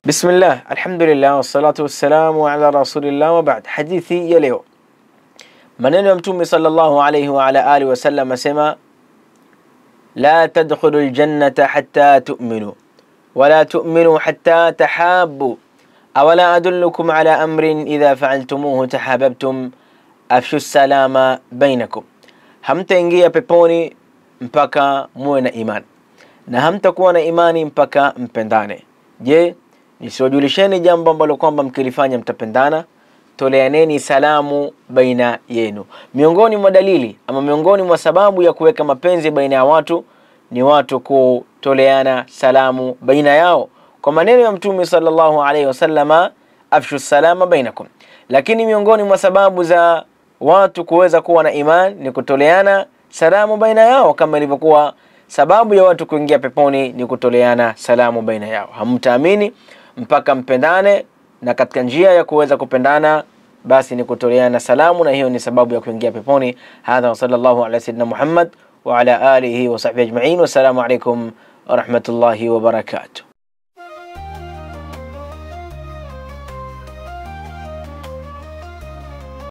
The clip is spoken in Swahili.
بسم الله الحمد لله والصلاة والسلام على رسول الله وبعد. حديثي ya leo, maneno ya Mtume sallallahu alayhi wa ala alihi wasallam asema, la tadkhulul jannata hatta tu'minu wala tu'minu hatta tahabbu awala adullukum ala amrin idha fa'altumuhu tahabbtum afshu salama bainakum. Hamtaingia peponi mpaka muwe na imani na hamtakuwa na imani mpaka mpendane. Je, nisiwajulisheni jambo ambalo kwamba mkilifanya mtapendana? Toleaneni salamu baina yenu. Miongoni mwa dalili ama miongoni mwa sababu ya kuweka mapenzi baina ya watu ni watu kutoleana salamu baina yao, kwa maneno ya Mtume sallallahu alayhi wasallama, afshu salama bainakum. Lakini miongoni mwa sababu za watu kuweza kuwa na imani ni kutoleana salamu baina yao, kama ilivyokuwa sababu ya watu kuingia peponi ni kutoleana salamu baina yao. Hamtaamini mpaka mpendane, na katika njia ya kuweza kupendana basi ni kutoleana salamu, na hiyo ni sababu ya kuingia peponi. Hadha wa sallallahu ala sayyidina Muhammad wa ala alihi wa sahbihi ajma'in. Wassalamu alaykum wa rahmatullahi wa barakatuh.